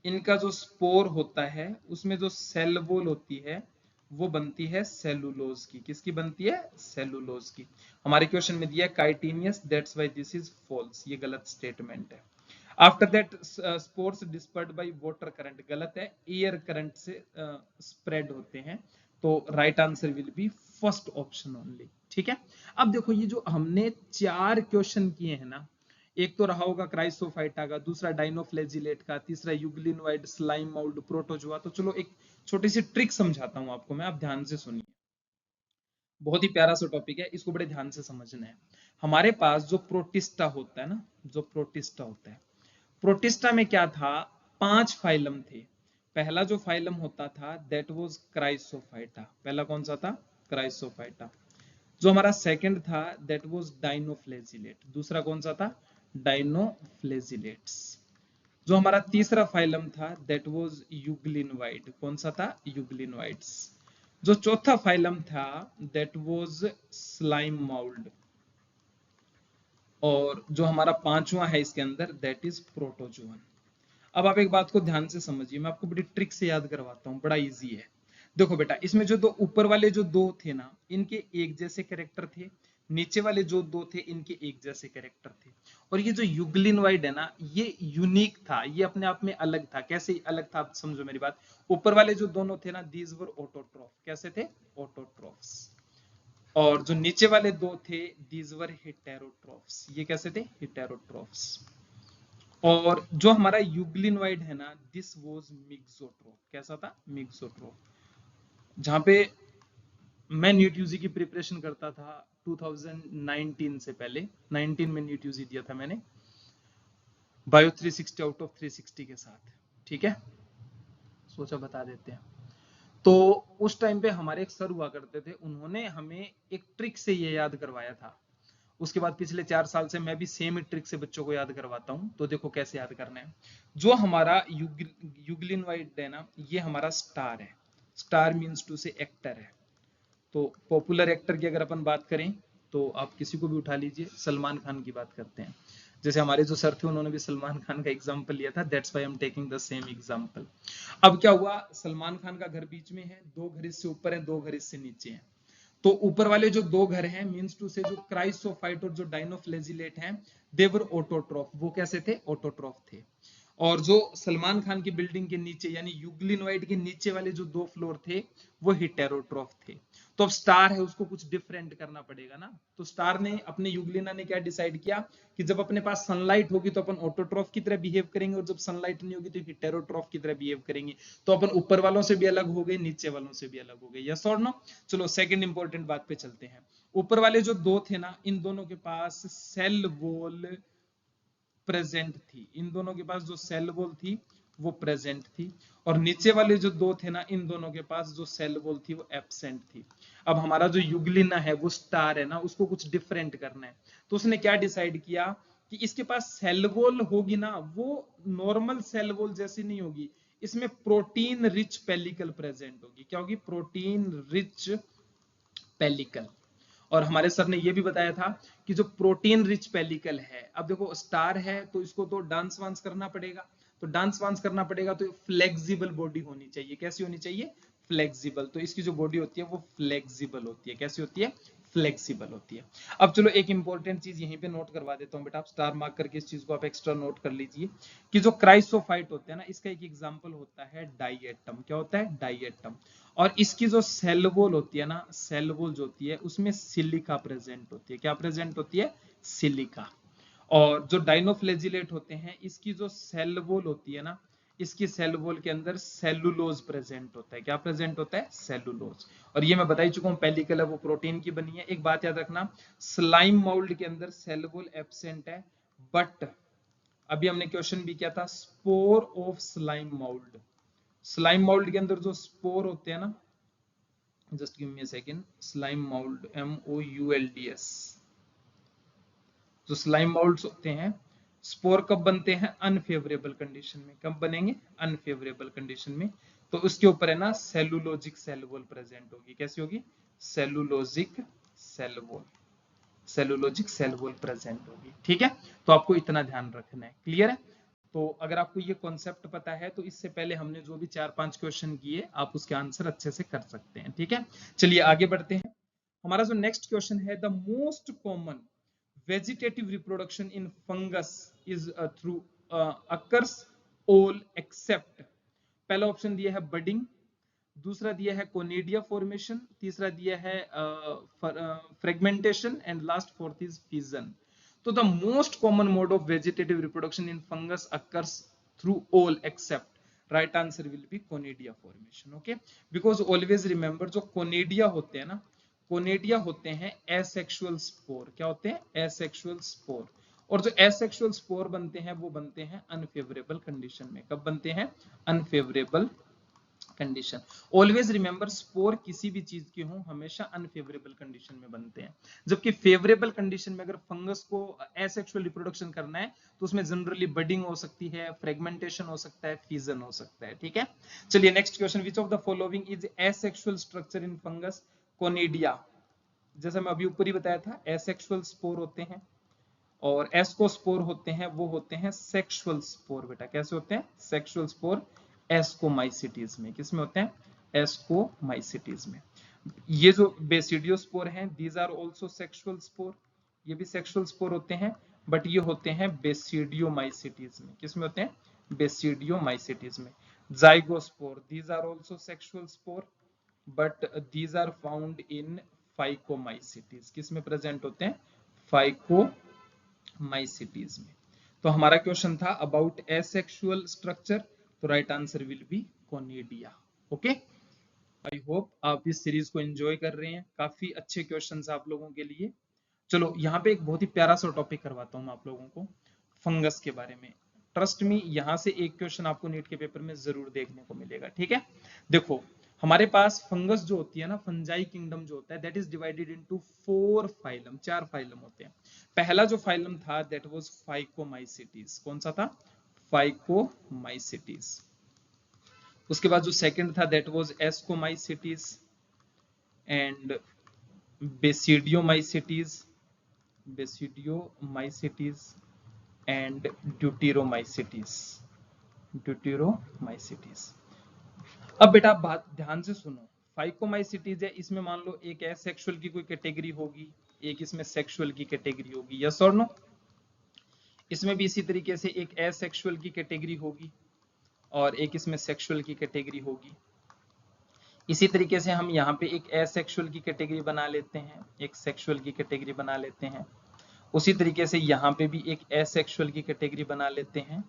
इनका जो स्पोर होता है उसमें जो सेल वॉल होती है वो बनती है सेलुलोज की। किसकी बनती है? सेलुलोज की। हमारे क्वेश्चन में दिया है chitinous, that's why this is false, ये गलत स्टेटमेंट है। After that spores dispersed by water current, गलत है, एयर करंट से स्प्रेड होते हैं। तो right answer will be first option only, ठीक है। अब देखो ये जो हमने 4 क्वेश्चन किए हैं ना, एक तो रहा होगा क्राइसोफाइटा का, दूसरा डाइनोफ्लेजिलेट का, तीसरा यूग्लिनोइड, स्लाइम माउल्ड, प्रोटोजोआ। तो चलो एक छोटी सी ट्रिक समझाता हूं आपको मैं, आप ध्यान से सुनिए। बहुत ही प्यारा सा टॉपिक है, इसको बड़े ध्यान से समझना है। हमारे पास जो प्रोटिस्टा होता है ना, जो प्रोटिस्टा होता है, प्रोटिस्टा में क्या था? 5 फाइलम थे। पहला जो फाइलम होता था दैट वाज क्राइसोफाइटा। पहला कौन सा था? क्राइसोफाइटा। जो हमारा सेकंड था दैट वाज डाइनोफ्लेजिलेट। दूसरा कौन सा था? डाइनोफ्लेजिलेट्स। जो हमारा तीसरा फाइलम था दैट वाज यूग्लिनोइड। कौन सा था? यूग्लिनोइड्स। जो चौथा फाइलम था दैट वाज स्लाइम माउल्ड। और जो हमारा पांचवा है इसके अंदर दैट इज प्रोटोजोअन। अब आप एक बात को ध्यान से समझिए, मैं आपको बड़ी ट्रिक से याद करवाता हूँ, बड़ा इजी है। देखो बेटा, इसमें जो दो ऊपर वाले जो दो थे ना, इनके एक जैसे कैरेक्टर थे, नीचे वाले जो दो थे इनके एक जैसे कैरेक्टर थे। और ये जो यूग्लिनोइड है ना, ये यूनिक था, ये अपने आप में अलग था। कैसे अलग था? आप समझो मेरी बात। ऊपर वाले जो दोनों थे ना, दीज वर ऑटोट्रॉफ। कैसे थे? ऑटोट्रॉफ्स। और जो नीचे वाले दो थे दीज वर हेटेरोट्रॉफ्स। ये कैसे थे? हेटेरोट्रॉफ्स। और जो हमारा यूग्लिनोइड है ना, दिस वाज मिक्सोट्रोफ। कैसा था? मिक्सोट्रोफ। जहां पे मैं नीट यूजी की प्रिपरेशन करता था 2019 से पहले, 19 में नीट यूजी दिया था मैंने, बायो 360 आउट ऑफ 360 के साथ, ठीक है। सोचा बता देते हैं। तो उस टाइम पे हमारे एक सर हुआ करते थे, उन्होंने हमें एक ट्रिक से ये याद करवाया था। उसके बाद पिछले 4 साल से मैं भी सेम ही ट्रिक से बच्चों को याद करवाता हूं। तो देखो कैसे याद करना है। जो हमारा यूग्लिनोइड है ना, ये हमारा स्टार है। स्टार मींस टू से एक्टर है। तो पॉपुलर एक्टर की अगर अपन बात करें तो आप किसी को भी उठा लीजिए, सलमान खान की बात करते हैं। जैसे हमारे जो सर थे उन्होंने भी सलमान खान का एग्जाम्पल लिया था, that's why I am taking the same example. अब क्या हुआ, सलमान खान का घर बीच में है, 2 घर इससे ऊपर है, 2 घर इससे नीचे है। तो ऊपर वाले जो 2 घर हैं मींस टू से जो क्राइसोफाइट और जो डाइनोफ्लेजिलेट हैं, देवर ऑटोट्रॉफ। वो कैसे थे? ऑटोट्रॉफ थे। और जो सलमान खान की बिल्डिंग के नीचे यानी यूग्लिनोइड के नीचे वाले जो 2 फ्लोर थे वो हेटेरोट्रॉफ थे। तो अब स्टार है, उसको कुछ डिफरेंट करना पड़ेगा ना। तो स्टार ने अपने यूग्लिना ने क्या डिसाइड किया कि जब अपने पास सनलाइट होगी तो अपन ऑटोट्रॉफ की तरह बिहेव करेंगे, और जब सनलाइट नहीं होगी तो हेटेरोट्रॉफ की तरह बिहेव करेंगे। तो अपन ऊपर वालों से भी अलग हो गए, नीचे वालों से भी अलग हो गए। यस और नो? चलो सेकंड इंपॉर्टेंट बात पे चलते हैं। ऊपर वाले जो 2 थे ना, इन दोनों के पास सेल वॉल प्रेजेंट थी। इन दोनों के पास जो सेल वॉल थी वो प्रेजेंट थी। और नीचे वाले जो 2 थे ना, इन दोनों के पास जो सेल वॉल थी वो एब्सेंट थी। अब हमारा जो यूग्लिना है वो स्टार है ना, उसको कुछ डिफरेंट करना है। तो उसने क्या डिसाइड किया कि इसके पास सेल वॉल होगी ना, वो नॉर्मल सेल वॉल जैसी नहीं होगी, इसमें प्रोटीन रिच पेलिकल प्रेजेंट होगी। क्या होगी? Protein rich pellicle. और हमारे सर ने यह भी बताया था कि जो प्रोटीन रिच पेलिकल है, अब देखो स्टार है तो इसको तो डांस वांस करना पड़ेगा। तो डांस वांस करना पड़ेगा तो फ्लेक्सिबल बॉडी होनी चाहिए। कैसी होनी चाहिए? फ्लेक्सिबल। तो इसकी जो बॉडी होती है वो फ्लेक्सिबल होती है। कैसी होती है? फ्लेक्सिबल होती है। अब चलो एक इंपॉर्टेंट चीज यहीं पे नोट करवा देता हूं बेटा, आप स्टार मार्क करके इस चीज को आप एक्स्ट्रा नोट कर लीजिए कि जो क्राइसोफाइट होते हैं ना, इसका एक एग्जांपल होता है डाइएटम। क्या होता है? डाइएटम। और इसकी जो सेल वॉल होती है ना, सेल वॉल जो होती है उसमें सिलिका प्रेजेंट होती है। क्या प्रेजेंट होती है? सिलिका। और जो डाइनोफ्लेजिलेट होते हैं, इसकी जो सेल वॉल होती है ना, इसकी सेल वॉल के अंदर सेलुलोज प्रेजेंट होता है। क्या प्रेजेंट होता है? सेलुलोज। और ये मैं बता ही चुका हूं, पेलिकल है वो प्रोटीन की बनी है। एक बात याद रखना, स्लाइम माउल्ड के अंदर सेल वॉल एब्सेंट है, बट अभी हमने क्वेश्चन भी किया था, spore of slime mould. Slime mould के अंदर जो स्पोर होते हैं ना, just give me a second, slime mould, MOULDS, जो स्लाइम मोल्ड्स होते हैं, स्पोर कब बनते हैं? अनफेवरेबल कंडीशन में। कब बनेंगे? अनफेवरेबल कंडीशन में। तो उसके ऊपर है ना सेलुलोजिक सेल वॉल प्रेजेंट होगी। कैसी होगी? Cellulosic cell wall, cellulosic cell wall present होगी। ठीक है, तो आपको इतना ध्यान रखना है। क्लियर है? तो अगर आपको ये कॉन्सेप्ट पता है तो इससे पहले हमने जो भी 4-5 क्वेश्चन किए आप उसके आंसर अच्छे से कर सकते हैं। ठीक है, चलिए आगे बढ़ते हैं। हमारा जो नेक्स्ट क्वेश्चन है, the most common vegetative reproduction in fungus is through occurs all except. पहला ऑप्शन दिया है बडिंग, दूसरा दिया है कोनेडिया फॉर्मेशन, तीसरा दिया है fragmentation and last fourth is fission. तो the most common mode of vegetative reproduction in fungus occurs through all except, right answer will be conidia formation. Okay, because always remember जो conidia होते हैं ना, conidia होते हैं asexual spore. क्या होते हैं? Asexual spore. और जो एसेक्सुअल स्पोर बनते हैं वो बनते हैं अनफेवरेबल कंडीशन में। कब बनते हैं? Unfavourable condition. Always remember, spore किसी भी चीज के हो हमेशा अनफेवरेबल कंडीशन में बनते हैं, जबकि फेवरेबल कंडीशन में अगर फंगस को एसेक्सुअल रिप्रोडक्शन करना है तो उसमें जनरली बडिंग हो सकती है, फ्रेगमेंटेशन हो सकता है, फिजन हो सकता है। ठीक है, चलिए next question, which of the following is asexual structure in fungus conidia. जैसा मैं अभी ऊपर ही बताया था, एसेक्सुअल स्पोर होते हैं और एस्कोस्पोर होते हैं, वो होते हैं सेक्सुअल स्पोर। बेटा कैसे होते हैं? सेक्सुअल स्पोर एस्कोमाइसिटीज में। किसमें होते हैं? एस्कोमाइसिटीज में। ये जो बेसिडियोस्पोर हैं, these are also sexual spore, ये भी सेक्सुअल स्पोर होते हैं, बट ये होते हैं बेसिडियोमाइसिटीज में। किसमें होते हैं? बेसिडियोमाइसिटीज में। Zygospore, these are also sexual spore, but these are found in Phycomycetes. किसमें प्रेजेंट होते हैं? फाइकोमाइसिटीज में। तो हमारा क्वेश्चन था अबाउट एसेक्सुअल स्ट्रक्चर, तो right answer will be conidia. Okay, I hope आप इस सीरीज को एंजॉय कर रहे हैं, काफी अच्छे क्वेश्चंस आप लोगों के लिए। चलो यहाँ पे एक बहुत ही प्यारा सा टॉपिक करवाता हूँ आप लोगों को, फंगस के बारे में। ट्रस्ट मी, यहाँ से एक क्वेश्चन आपको नीट के पेपर में जरूर देखने को मिलेगा। ठीक है, देखो हमारे पास फंगस जो होती है ना, फंजाई किंगडम जो होता है, that is divided into 4 phylum, 4 phylum होते हैं। पहला जो फाइलम था दैट वाज फाइकोमाइसिटीज। कौन सा था? फाइकोमाइसिटीज। उसके बाद जो सेकंड था that was ascomycetes and basidiomycetes, basidiomycetes and deuteromycetes, deuteromycetes. अब बेटा बात ध्यान से सुनो, फाइकोमाइसिटीज है, इसमें मान लो एक एसेक्सुअल की कोई कैटेगरी होगी, एक इसमें सेक्सुअल की कैटेगरी होगी, यस और नो। इसमें भी इसी तरीके से एक एसेक्सुअल की कैटेगरी होगी और एक इसमें सेक्सुअल की कैटेगरी होगी। इसी तरीके से हम यहाँ पे एक एसेक्सुअल की कैटेगरी बना लेते हैं, एक सेक्सुअल की कैटेगरी बना लेते हैं। उसी तरीके से यहाँ पे भी एक एसेक्सुअल की कैटेगरी बना लेते हैं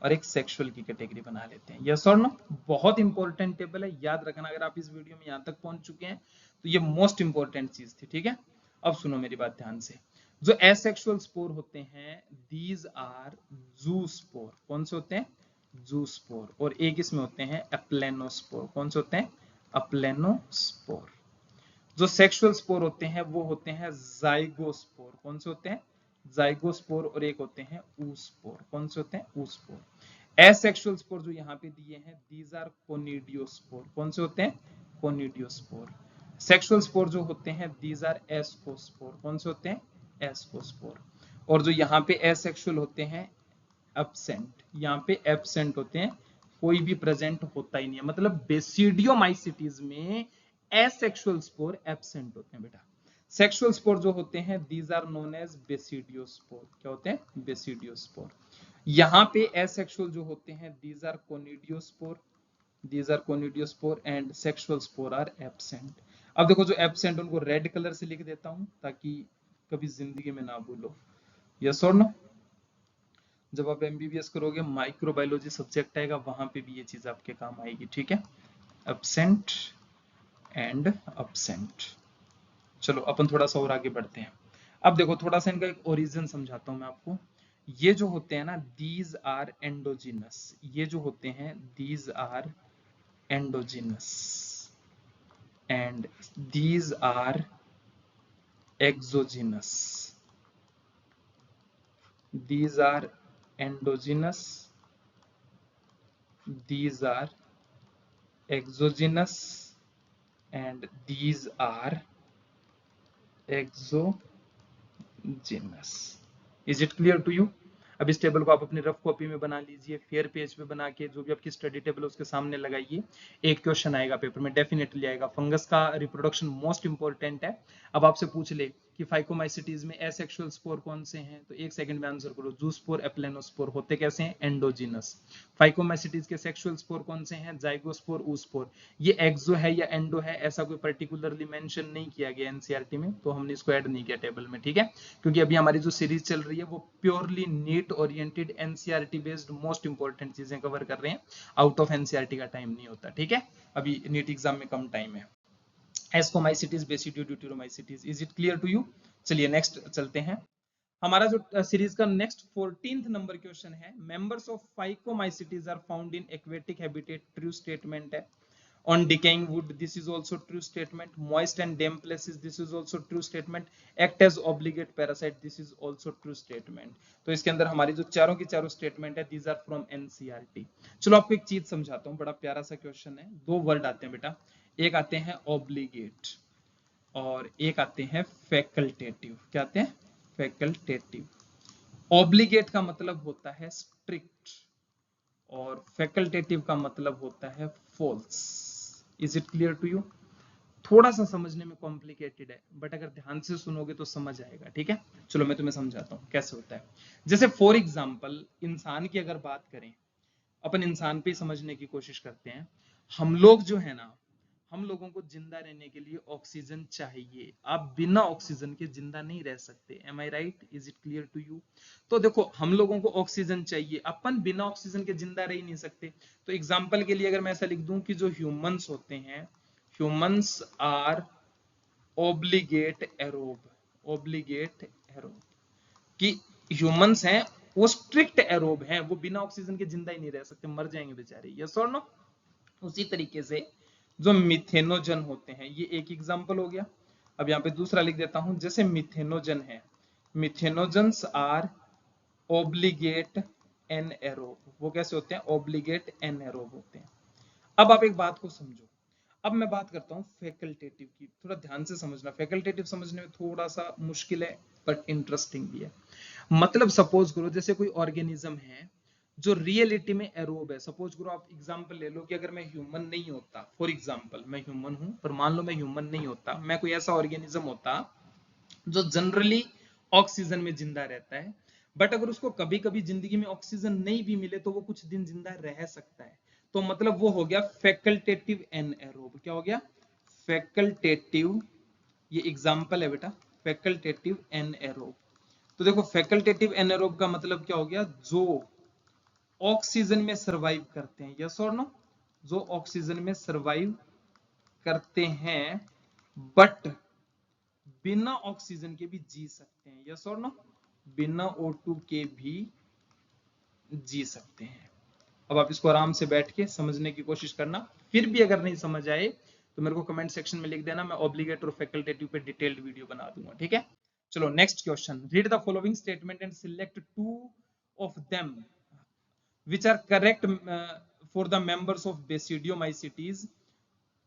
और एक सेक्सुअल की कैटेगरी बना लेते हैं, यस और नो। बहुत इंपॉर्टेंट टेबल है, याद रखना। अगर आप इस वीडियो में यहाँ तक पहुंच चुके हैं तो ये मोस्ट इंपॉर्टेंट चीज थी। ठीक है, अब सुनो मेरी बात ध्यान से। जो एसेक्सुअल स्पोर होते हैं, दीज आर जूस्पोर। कौन से होते हैं? जूस्पोर। और एक इसमें होते हैं एप्लेनोस्पोर। कौन से होते हैं? एप्लेनोस्पोर। जो सेक्सुअल स्पोर होते हैं वो होते हैं जाइगोस्पोर। कौन से होते हैं? जाइगोस्पोर। और एक होते हैं ऊस्पोर। कौन से होते हैं? ऊस्पोर। एसेक्सुअल स्पोर जो यहाँ पे दिए हैं, दीज आर कोनिडियोस्पोर। कौन से होते हैं? कोनिडियोस्पोर। सेक्सुअल स्पोर जो होते हैं, दीज आर एस्कोस्पोर। कौन से होते हैं? एस्कोस्पोर। और जो यहाँ पे एसेक्सुअल होते हैं, एब्सेंट। यहाँ पे एब्सेंट होते हैं, कोई भी प्रेजेंट होता ही नहीं है। मतलब बेसिडियोमाइसिटीज में एसेक्सुअल स्पोर एब्सेंट होते हैं बेटा। सेक्सुअल स्पोर जो होते हैं, these are known as basidiospore. क्या होते हैं? बेसिडियोस्पोर। यहाँ पे एसेक्सुअल जो होते हैं, these are conidiospore, these are conidiospore and sexual spore are absent. अब देखो जो एब्सेंट उनको रेड कलर से लिख देता हूं ताकि कभी जिंदगी में ना भूलो, यस और नो। जब आप एमबीबीएस करोगे, माइक्रोबायोलॉजी सब्जेक्ट आएगा, वहां पे भी ये चीज आपके काम आएगी। ठीक है, एब्सेंट एंड एब्सेंट। चलो अपन थोड़ा सा और आगे बढ़ते हैं। अब देखो थोड़ा सा इनका एक ओरिजिन समझाता हूं मैं आपको। ये जो होते हैं ना, दीज आर एंडोजिनस, ये जो होते हैं these are endogenous and these are exogenous, these are endogenous, these are exogenous and these are exogenous. Is it clear to you? अब इस टेबल को आप अपनी रफ कॉपी में बना लीजिए, फेयर पेज पे बना के जो भी आपकी स्टडी टेबल है उसके सामने लगाइए। एक क्वेश्चन आएगा पेपर में, डेफिनेटली आएगा। फंगस का रिप्रोडक्शन मोस्ट इंपॉर्टेंट है। अब आपसे पूछ ले कि फाइकोमाइसिटीज में एसेक्सुअल स्पोर कौन से हैं, तो एक सेकंड में आंसर करो। जूस्पोर, एप्लेनोस्पोर होते कैसे हैं? एंडोजिनस। फाइकोमाइसिटीज के सेक्सुअल स्पोर कौन से हैं? जाइगोस्पोर, ऊस्पोर। ये एक्सो है या एंडो है, ऐसा कोई पर्टिकुलरली मेंशन नहीं किया गया एनसीईआरटी में, तो हमने इसको ऐड नहीं किया टेबल में, ठीक है। क्योंकि अभी हमारी जो सीरीज चल रही है वो purely NEET oriented NCERT based most important चीजें कवर कर रहे हैं। आउट ऑफ एनसीईआरटी का टाइम नहीं होता, ठीक है। अभी नीट एग्जाम में कम टाइम है। Ascomycetes, Basidio, Deuteromycetes. Is it clear to you? चलिए नेक्स्ट चलते हैं। हमारा जो सीरीज का नेक्स्ट 14th नंबर क्वेश्चन है, members of Phycomycetes are found in aquatic habitat. True statement है। On decaying wood, this is also true statement. Moist and damp places, this is also true statement. Act as obligate parasite, this is also true statement. तो इसके अंदर हमारी जो चारों की चारों statement है, these are from NCERT. चलो आपको एक चीज समझाता हूँ, बड़ा प्यारा सा क्वेश्चन है। दो वर्ड आते हैं बेटा, एक आते हैं obligate और एक आते हैं फैकल्टेटिव। क्या आते हैं? फैकल्टेटिव। ऑब्लिगेट का मतलब होता है स्ट्रिक्ट और फैकल्टेटिव का मतलब होता है false. Is it clear to you? थोड़ा सा समझने में कॉम्प्लिकेटेड है, बट अगर ध्यान से सुनोगे तो समझ आएगा, ठीक है। चलो मैं तुम्हें समझाता हूँ कैसे होता है। जैसे फॉर एग्जाम्पल इंसान की अगर बात करें, अपन इंसान पे समझने की कोशिश करते हैं। हम लोग जो है ना, हम लोगों को जिंदा रहने के लिए ऑक्सीजन चाहिए। आप बिना ऑक्सीजन के जिंदा नहीं रह सकते। Am I right? Is it clear to you? तो देखो, हम लोगों को ऑक्सीजन चाहिए, अपन बिना ऑक्सीजन के जिंदा रह ही नहीं सकते। तो एग्जाम्पल के लिए अगर मैं ऐसा लिख दूं कि जो ह्यूमंस होते हैं, humans are obligate aerobe. Obligate aerobe कि ह्यूमंस हैं वो स्ट्रिक्ट एरोब हैं, वो बिना ऑक्सीजन के जिंदा ही नहीं रह सकते, मर जाएंगे बेचारे। यस और नो? उसी तरीके से जो मिथेनोजन होते हैं, ये एक एग्जांपल हो गया। अब यहाँ पे दूसरा लिख देता हूं, जैसे मिथेनोजन है, मिथेनोजन्स आर ऑब्लिगेट एनएरोब। वो कैसे होते हैं? ऑब्लिगेट एनएरोब होते हैं। अब आप एक बात को समझो। अब मैं बात करता हूँ फैकल्टेटिव की, थोड़ा ध्यान से समझना। फैकल्टेटिव समझने में थोड़ा सा मुश्किल है बट इंटरेस्टिंग भी है। मतलब सपोज करो जैसे कोई ऑर्गेनिज्म है जो रियलिटी में एरोब है। सपोज करो, आप एग्जांपल ले लो कि अगर मैं ह्यूमन नहीं होता, फॉर एग्जांपल मैं ह्यूमन हूं, पर मान लो मैं ह्यूमन नहीं होता, मैं कोई ऐसा ऑर्गेनिज्म होता जो जनरली ऑक्सीजन में जिंदा रहता है, बट अगर उसको कभी कभी जिंदगी में ऑक्सीजन नहीं भी मिले तो वो कुछ दिन जिंदा रह सकता है। तो मतलब वो हो गया फैकल्टेटिव एनएरोब। क्या हो गया? फैकल्टेटिव। ये एग्जांपल है बेटा, फैकल्टेटिव एनएरोब। तो देखो, फैकल्टेटिव एनएरोब का मतलब क्या हो गया? जो ऑक्सीजन में सरवाइव करते हैं। यस और नो? जो ऑक्सीजन में सरवाइव करते हैं बट बिना ऑक्सीजन के भी जी सकते हैं। यस और नो? बिना O2 के भी जी सकते हैं। अब आप इसको आराम से बैठ के समझने की कोशिश करना। फिर भी अगर नहीं समझ आए तो मेरे को कमेंट सेक्शन में लिख देना, मैं ऑब्लिगेट और फैकल्टेटिव पे डिटेल्ड वीडियो बना दूंगा, ठीक है। चलो next question. Read the following statement and select two of them which are correct for the members of Basidiomycetes.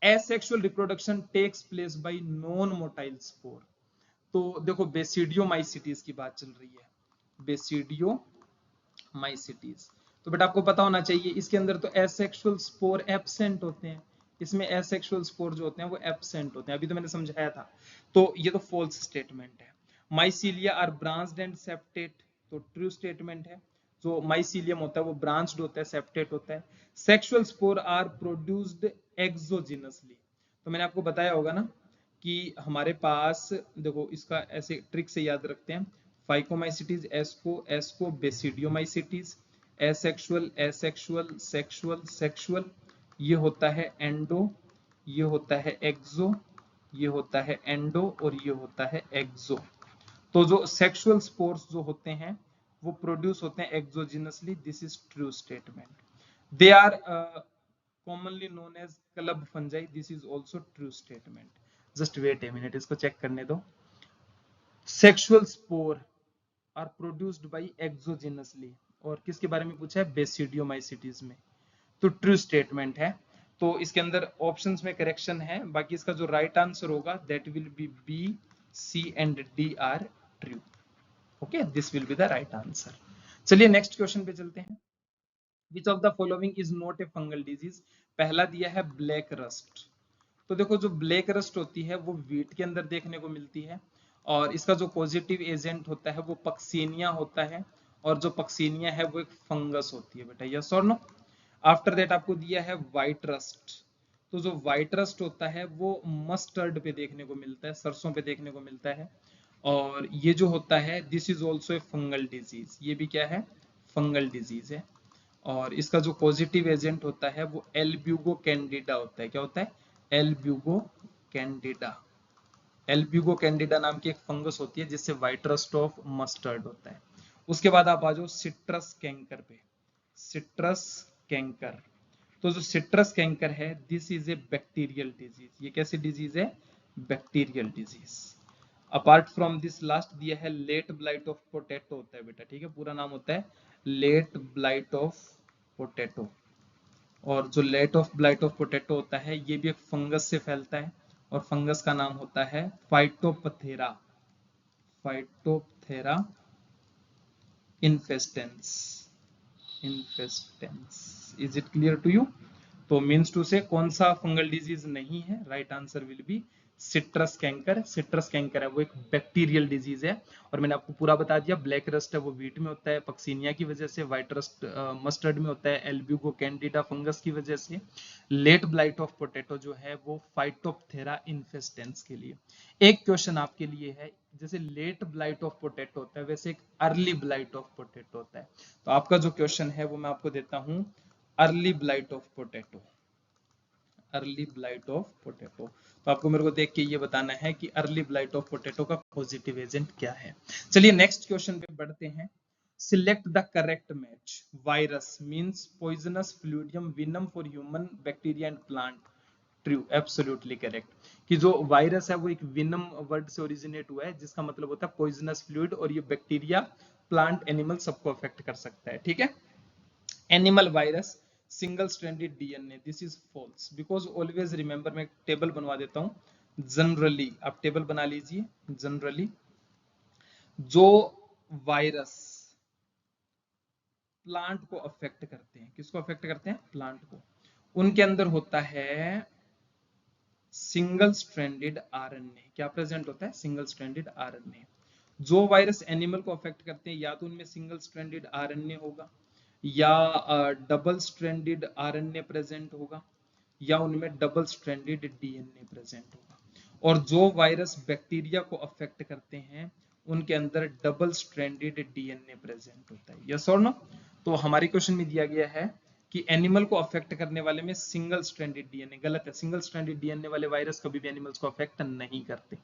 Asexual reproduction takes place by non-motile spore. तो देखो, बेसिडियोमाइसिटीज की बात चल रही है, बेसिडियोमाइसिटीज। तो बेटा आपको पता होना चाहिए इसके अंदर तो एसेक्सुअल स्पोर एब्सेंट होते हैं। इसमें एसेक्सुअल स्पोर जो होते हैं वो एब्सेंट होते हैं, अभी तो मैंने समझाया था। तो ये तो फॉल्स स्टेटमेंट है। Mycelia are branched and septate, तो ट्रू स्टेटमेंट है। जो माइसीलियम होता है वो ब्रांच्ड होता है, सेप्टेट होता है। Sexual spore are produced exogenously. तो मैंने आपको बताया होगा ना कि हमारे पास, देखो इसका ऐसे ट्रिक से याद रखते हैं। Phycomycetes, asco, asco, basidiomycetes, asexual, asexual, sexual, sexual, ये होता है एंडो, ये होता है एक्सो, ये होता है एंडो और ये होता है एक्सो। तो जो सेक्सुअल स्पोर्स जो होते हैं वो प्रोड्यूस होते हैं exogenously, this is true statement. They are commonly known as club fungi, this is also true statement. Just wait a minute, इसको चेक करने दो। Sexual spore are produced by exogenously, और किसके बारे में पूछा है, बेसिडियोमाइसिटीज में, तो ट्रू स्टेटमेंट है। तो इसके अंदर ऑप्शंस में करेक्शन है, बाकी इसका जो राइट आंसर होगा that will be B, C and D are true. Okay, this will be the right answer. चलिए नेक्स्ट क्वेश्चन पे चलते हैं। Which of the following is not a fungal disease. पहला दिया है ब्लैक रस्ट। तो देखो जो ब्लैक रस्ट होती है वो वीट के अंदर देखने को मिलती है, और इसका जो पॉजिटिव एजेंट होता है वो पक्सीनिया होता है, और जो पक्सीनिया है वो एक फंगस होती है बेटा, यस और नो। आफ्टर दैट आपको दिया है व्हाइट रस्ट। तो जो व्हाइट रस्ट होता है वो मस्टर्ड पे देखने को मिलता है, सरसों पे देखने को मिलता है, और ये जो होता है this is also a fungal disease, ये भी क्या है, फंगल डिजीज है। और इसका जो पॉजिटिव एजेंट होता है वो एल्ब्यूगो कैंडिडा होता है, क्या होता है, एल्ब्यूगो कैंडिडा। एल्ब्यूगो कैंडिडा नाम की एक फंगस होती है जिससे व्हाइट रस्ट ऑफ मस्टर्ड होता है। उसके बाद आप आ जाओ सिट्रस कैंकर पे। सिट्रस कैंकर, तो जो सिट्रस कैंकर है this is a bacterial disease, ये कैसी डिजीज है, bacterial disease. Apart from this last दिया है लेट ब्लाइट ऑफ पोटैटो होता है बेटा, ठीक है, पूरा नाम होता है लेट ब्लाइट ऑफ पोटैटो। और जो late of blight of potato होता है ये भी एक फंगस से फैलता है, और फंगस का नाम होता है Phytophthora, Phytophthora infestans, infestans. Is it clear to you. तो मीन्स टू से कौन सा फंगल डिजीज नहीं है, right answer will be citrus canker. Citrus canker है वो एक बैक्टीरियल डिजीज है, और मैंने आपको पूरा बता दिया, ब्लैक रस्ट है वो वीट में होता है पक्सीनिया की वजह से, व्हाइट रस्ट मस्टर्ड में होता है एल्ब्यूगो कैंडिडा फंगस की वजह से, लेट ब्लाइट ऑफ पोटैटो जो है वो फाइटोप्थेरा इन्फेस्टेंस के लिए। एक क्वेश्चन आपके लिए है, जैसे लेट ब्लाइट ऑफ पोटैटो होता है वैसे एक अर्ली ब्लाइट ऑफ पोटैटो होता है, तो आपका जो क्वेश्चन है वो मैं आपको देता हूं early blight of potato, early blight of potato. तो आपको मेरे को देख के ये बताना है कि अर्ली ब्लाइट ऑफ पोटैटो का पॉजिटिव एजेंट क्या है। चलिए नेक्स्ट क्वेश्चन पे बढ़ते हैं। Select the correct match. Virus means poisonous fluidum venom for human bacteria and plant. True, absolutely correct. कि जो वायरस है वो एक विनम वर्ड से ओरिजिनेट हुआ है जिसका मतलब होता है पॉइजनस फ्लूइड, और ये बैक्टीरिया प्लांट एनिमल सबको अफेक्ट कर सकता है, ठीक है। Animal virus single stranded DNA, this is false, because always remember, मैं टेबल बनवा देता हूं। जनरली आप टेबल बना लीजिए। जनरली जो वायरस प्लांट को अफेक्ट करते हैं, किसको अफेक्ट करते हैं, प्लांट को, उनके अंदर होता है सिंगल स्ट्रैंडेड आरएनए। क्या प्रेजेंट होता है, सिंगल स्ट्रैंडेड आरएनए। जो वायरस एनिमल को अफेक्ट करते हैं या तो उनमें सिंगल स्ट्रैंडेड आरएनए होगा, या डबल स्ट्रैंडेड आरएनए प्रेजेंट होगा, या उनमें डबल स्ट्रैंडेड डीएनए प्रेजेंट होगा। और जो वायरस बैक्टीरिया को अफेक्ट करते हैं उनके अंदर डबल स्ट्रैंडेड डीएनए प्रेजेंट होता है, यस और नो। तो हमारे क्वेश्चन में दिया गया है कि एनिमल को अफेक्ट करने वाले में सिंगल स्ट्रैंडेड डीएनए, गलत है, सिंगल स्ट्रैंडेड डीएनए वाले वायरस कभी भी एनिमल्स को अफेक्ट नहीं करते।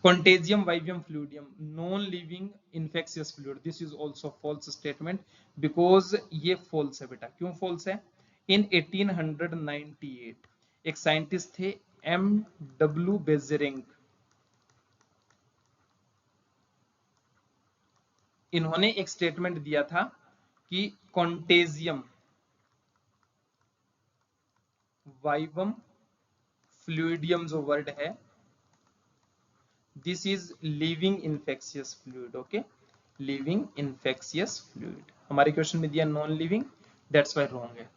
Contagium vivium fluidium, non-living infectious fluid. This is also false statement because ये false है बेटा। क्यों false है? In 1898 एक साइंटिस्ट थे M.W. बेजेरिंग, इन्होंने एक स्टेटमेंट दिया था कि कॉन्टेजियम वाइवम फ्लूइडियम जो वर्ड है this is living infectious fluid. Okay, living infectious fluid. हमारे क्वेश्चन में दिया non living, that's why wrong है।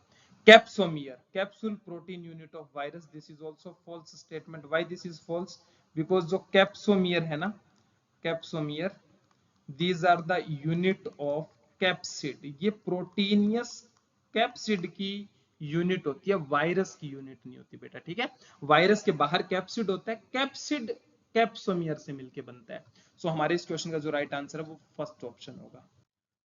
Capsomere, capsule protein unit of virus, this is also false statement. Why this is false, because जो capsomere है ना, capsomere, these are the unit of capsid, ये proteinaceous capsid की unit होती है, virus की unit नहीं होती बेटा, ठीक है। वायरस के बाहर कैप्सिड होता है, कैप्सिड कैप्सोमियर से मिलके बनता है। सो हमारे इस क्वेश्चन का जो राइट आंसर है वो फर्स्ट ऑप्शन होगा।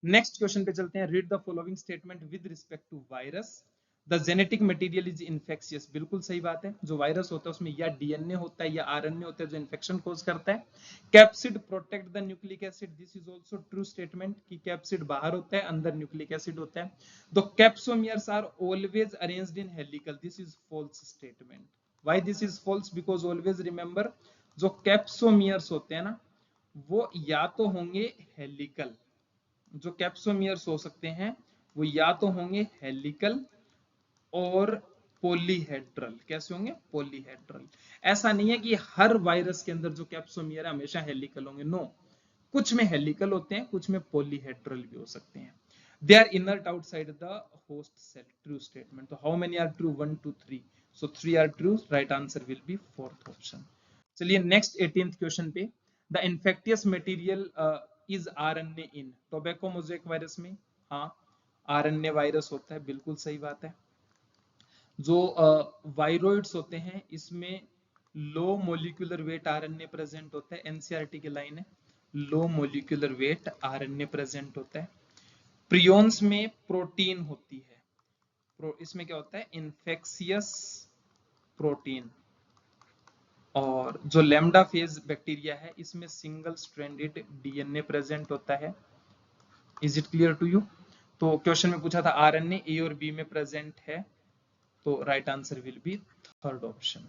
नेक्स्ट क्वेश्चन पे चलते हैं। Read the following statement with respect to virus. The genetic material is infectious, बिल्कुल सही बात है। जो वायरस होता है उसमें या डीएनए होता है या आरएनए होता है जो इन्फेक्शन कोज करता है। Capsid protect the nucleic acid, this is also true statement कि कैप्सिड बाहर होता है, अंदर न्यूक्लिक एसिड होता है। The capsomeres are always arranged in helical, this is false statement. Why this is false? Because always remember, जो capsomeres होते हैं ना वो या तो होंगे हेलिकल, जो कैप्सोमियर्स हो सकते हैं वो या तो होंगे हेलिकल और पॉलीहेड्रल। कैसे होंगे? पॉलीहेड्रल। ऐसा नहीं है कि हर वायरस के अंदर जो कैप्सोमियर है हमेशा हेलिकल होंगे, नो। कुछ में हेलिकल होते हैं, कुछ में पॉलीहेड्रल भी हो सकते हैं। They are inert outside the host cell, true statement. तो how many are true? 1 2 3, so 3 are true, right answer will be fourth option. चलिए नेक्स्ट 18th क्वेश्चन पे, the infectious material is RNA in tobacco mosaic virus में। हाँ, RNA virus होता है, बिल्कुल सही बात है। जो वायरोइड्स होते हैं इसमें low molecular weight RNA present होता है, एनसीईआरटी की लाइन है, low molecular weight RNA present होता है। प्रियोन्स में प्रोटीन होती है, इसमें क्या होता है? Infectious protein. और जो लैम्डा फेज बैक्टीरिया है इसमें सिंगल स्ट्रैंडेड डीएनए प्रेजेंट होता है। Is it clear to you? तो क्वेश्चन में पूछा था आरएनए ए और बी में प्रेजेंट है, तो right answer will B third option.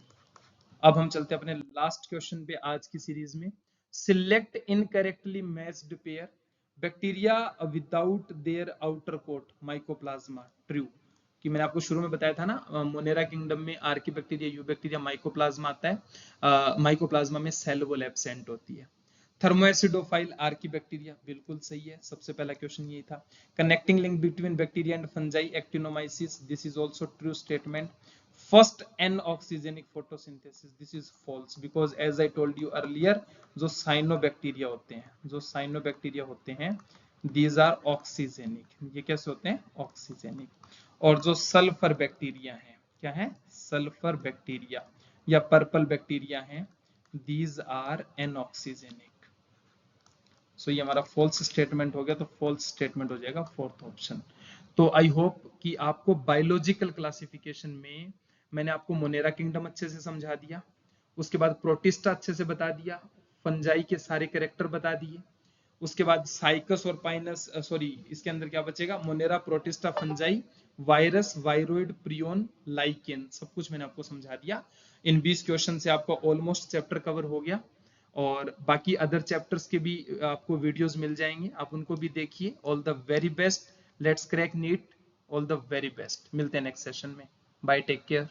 अब हम चलते हैं अपने लास्ट क्वेश्चन पे आज की सीरीज में। Select incorrectly matched pair bacteria without their outer coat Mycoplasma, true. कि मैंने आपको शुरू में बताया था ना, मोनेरा किंगडम में archaebacteria, eubacteria, Mycoplasma आता है। माइकोप्लाज्मा में सेल वॉल एब्सेंट होती है। थर्मोएसिडोफाइल आर्की बैक्टीरिया, बिल्कुल सही है, सबसे पहला क्वेश्चन यही था। Connecting link between bacteria and fungi, actinomycetes, this is also true statement. First anoxygenic photosynthesis, this is false because as I told you earlier, जो साइनोबैक्टीरिया होते हैं, जो साइनोबैक्टीरिया होते हैं दीज आर ऑक्सीजेनिक। ये कैसे होते हैं? ऑक्सीजेनिक। और जो सल्फर बैक्टीरिया हैं, क्या है? सल्फर बैक्टीरिया या पर्पल बैक्टीरिया हैं, दीज आर एनऑक्सीजेनिक। सो ये हमारा फॉल्स स्टेटमेंट हो गया, तो फॉल्स स्टेटमेंट हो जाएगा फोर्थ ऑप्शन। तो आई होप कि आपको बायोलॉजिकल क्लासिफिकेशन में मैंने आपको मोनेरा किंगडम अच्छे से समझा दिया, उसके बाद प्रोटिस्टा अच्छे से बता दिया, फंजाई के सारे कैरेक्टर बता दिए, उसके बाद साइकस और पाइनस, सॉरी इसके अंदर क्या बचेगा? Monera, protista, fungi, virus, viroid, prion, lichen, सब कुछ मैंने आपको समझा दिया। इन 20 क्वेश्चन से आपका ऑलमोस्ट चैप्टर कवर हो गया, और बाकी अदर चैप्टर्स के भी आपको वीडियोस मिल जाएंगे, आप उनको भी देखिए। All the very best, let's crack NEET, all the very best. मिलते हैं नेक्स्ट सेशन में, बाय, टेक केयर।